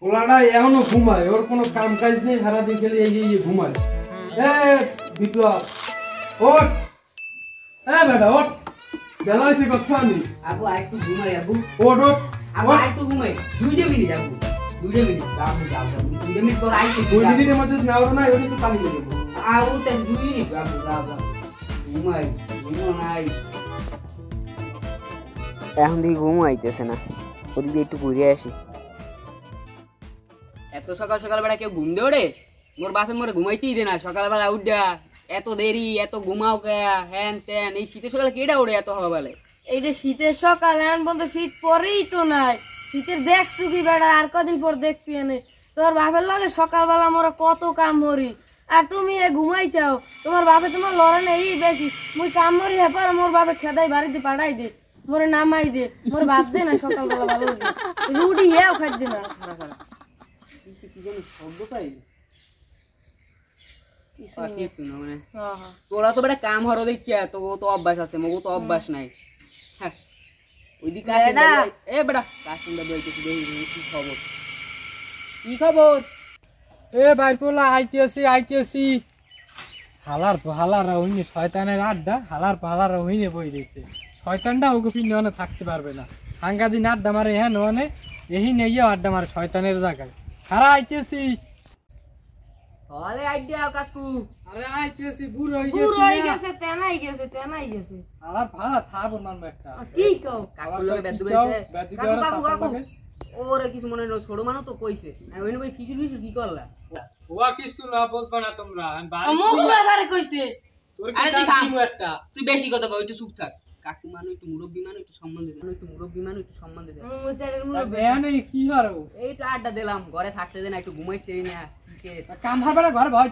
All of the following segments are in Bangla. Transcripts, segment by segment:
ওলাটা এখনো ঘুমায়, ওর কোনো কাম কাজ নেই, সারাদিন খেলে এই ঘুমায়। বিপ্লব ওঠ, বেটা ওঠ, বেলা হয়েছে কথা আমি আবু আরেকটু ঘুমাই আবু। ওঠ ওঠ আবু আরেকটু ঘুমাই 2 মিনিট আবু 2 মিনিট আবু যাও 2 মিনিট পর আইতে 2 মিনিটের মধ্যে নাও না ওই তো পানি দিয়ে দেবো। আবু তো 2 মিনিট আবু যাও ঘুমাই ঘুমাই এখন দিকে ঘুমাইতেছে না, ওদিকে একটু ঘুরে আসি। এত সকাল সকাল বেলা কেউ ঘুম দেও রে? মোর বাপে মোরে ঘুমাইতেই দে না, সকালবেলা উঠা এত দেরি এত ঘুমাও কে হ্যান ত্যান। এই শীতের সকালে কেডা ওড়ে এত হওয়া বেলায়? এইটা শীতের সকাল, এখন বলতো শীত পরেই তো নাই। শীতের দেখছু কি বেড়া, আর কদিন পর দেখবি এনে। তোর বাপের লাগে সকালবেলা মোরা কত কাম মরি, আর তুমি ঘুমাই চাও। তোমার বাপে তোমার লড়ে না এই বেশি, মুই কাম মরি হেপার মোর বাপে খেদাই বাড়িতে পাঠাই দে, মোরে নামাই দে, মোর ভাত দে না সকালবেলা ভালো রুটি হেও খাই দে না। কি জানি শব্দ পাই কিছু না মানে তোরা তো বেটা কাম হরো দেখিয়া তো তো অভ্যাস আছে, মগু তো অভ্যাস নাই। ওইদিকে আসে এ বেটা কাশিন্দা বলতেছি দেখি কি খবর কি খবর। বাইর পোলা আইতেছি হালার হইনি শয়তানের আড্ডা, হালার হইনি বই রয়েছে। শয়তানটা ওকে পিন্ডে অনে থাকতে পারবে না, হাঙ্গা দিন আড্ডা মারে হ্যাঁ অনে এই নেই আড্ডা মারে শয়তানের জায়গায়। হারা আইতেছি হলে আইডিয়া কাকু। আরে আইতেছি বুড়ো হই গেছে তেনাই গেছে হালার ভালা থাব মানবে একটা কি কও কাকুর লগে বেদু বইছে কাকু কাকু ওরে কিছু মনে ন ছোট মানো তো কইছে আর ওইনে ভাই ফিসুর কি করলা? ওয়া কিছু না বুঝবা না তোমরা মুখ বাবারে কইছে তোর কি কাম একটা তুই বেশি কথা কই, একটু চুপ থাক। কাকু মানু একটু মুরব্বি মানু একটু সম্মান দে, একটু মুরব্বি মানু একটু সম্মান দে। মুসারের মুরব্বি বেয়ানে কি হারো এই তো আড্ডা দিলাম, ঘরে থাকতে দে না, একটু ঘুমাইতে দে না। কাম হারবে না, ঘরে ভয়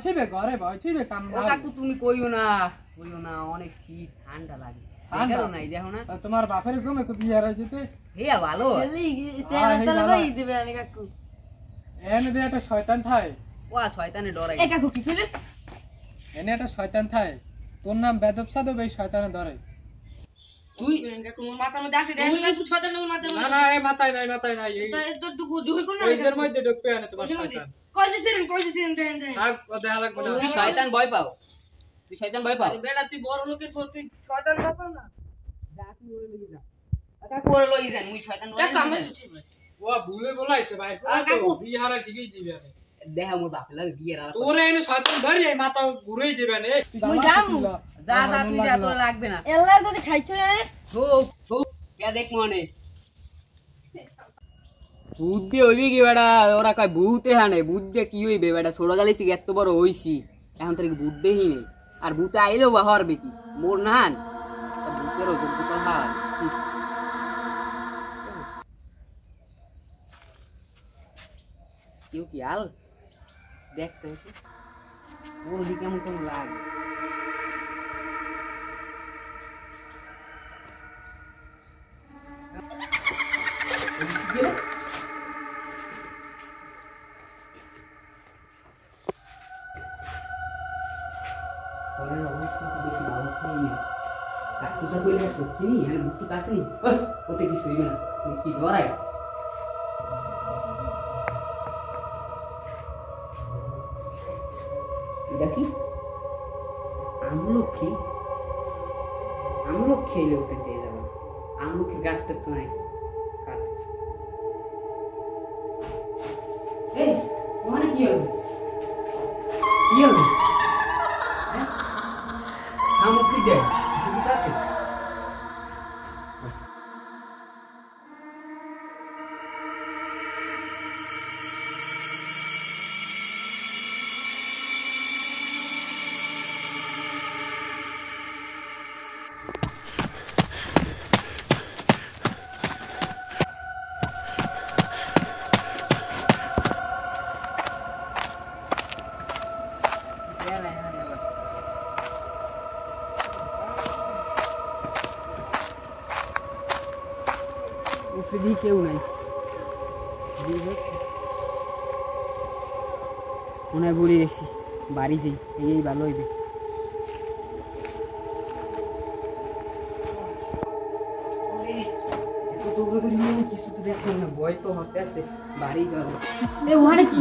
ছিবে কাম ও কাকু তুমি কইও না অনেক শীত ঠান্ডা লাগে। ঠান্ডা নাই দেখো না তোমার বাপের ঘুমে তো বিয়ে হারাই যেতে হেয়া ভালো তেলা ভাই দিবে আমি কাকু এনে দে একটা শয়তান থাই। ও শয়তানে ডরাই। এ কাকু কি কইলে? এনে একটা শয়তান থাই, তোর নাম বেদব সাদব, এই শয়তানে ধরে। তুই কাকু মোর মাথার মধ্যে আছে দেখ কাকু ছয়টা নর মাথার মধ্যে। না এই মাথায় নাই এই তোর তো দুই কোন না এর মধ্যে ঢুকবে আনে তোমার শয়তান। কইছিলেন দেন আর দেখা লাগবে না। তুই শয়তান ভয় পাও, তুই শয়তান ভয় পাও। বেটা তুই বড় লোকের পর তুই শয়তান বাবা না। যা তুই ওরে লই যা, কাকু ওরে লই যান, মুই শয়তান লই কাকু আমি ঠিক আছে ও ভুলে বলাইছে ভাই, কাকু বিয়ে হারাই ঠিকই দিবে আরে। দেখা মো বাপ লাগে বিয়ের আর তোরে এনে শয়তান ধরি এই মাথা ঘুরেই দিবে না। মুই যামু যা তুই যা, তোর লাগবে না। এল্লার যদি খাইছো না হো কে দেখ মনে বুদ্ধি হইবি কি বেটা? ওরা কয় ভূতে হানে, বুদ্ধে কি হইবে বেটা? ছোট গালিছি এত বড় হইছি এখন থেকে বুদ্ধেই নেই, আর ভূতে আইলেও বা হরবে কি? মোর নাহান ভূতেরও যোগ্য কথা। কেউ কি আল দেখতে হচ্ছে ওর দিকে কেমন কেমন লাগে। ঘরের অবস্থা তো বেশি ভালো হয়নি, কাকুজা করলে সত্যি নি আর বুদ্ধি কাছে নি ওতে কিছু হইবে না, কি ডরাই। এটা কি আমলক্ষী? আমলক্ষী এলে ওতে দিয়ে যাবো, আমলক্ষীর গাছটা তো নাই। এই ওখানে কি হলো? কি হলো? আমলক্ষী দেয় কিছু আছে? কেউ নাই মনে হয় বুড়ি দেখছি, বাড়ি যাই এই ভালো হইবে। কিছু তো দেখছি না, ভয় তো হতে আসছে। বাড়ি চলো এ ওখানে কি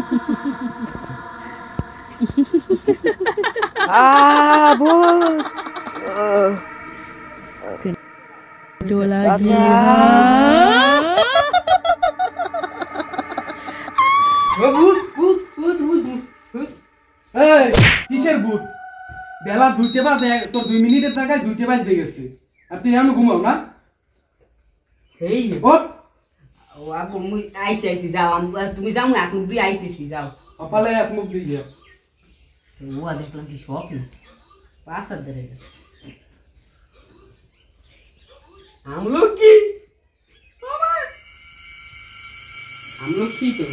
এই কিসের ভূত বেলা 2টা বাজে তোর 2 মিনিটের টাকায় 2টা বাজে গেছে আর তুই এখনো ঘুমাও না এই ওঠ ও আপু মুই আইছি যাও তুমি যাও না এখন তুই আইতেছি যাও কপালে এক মুখ দিয়ে ও দেখলাম কি স্বপ্ন পাঁচার ধরে আমলোক কি আমলোক কি তো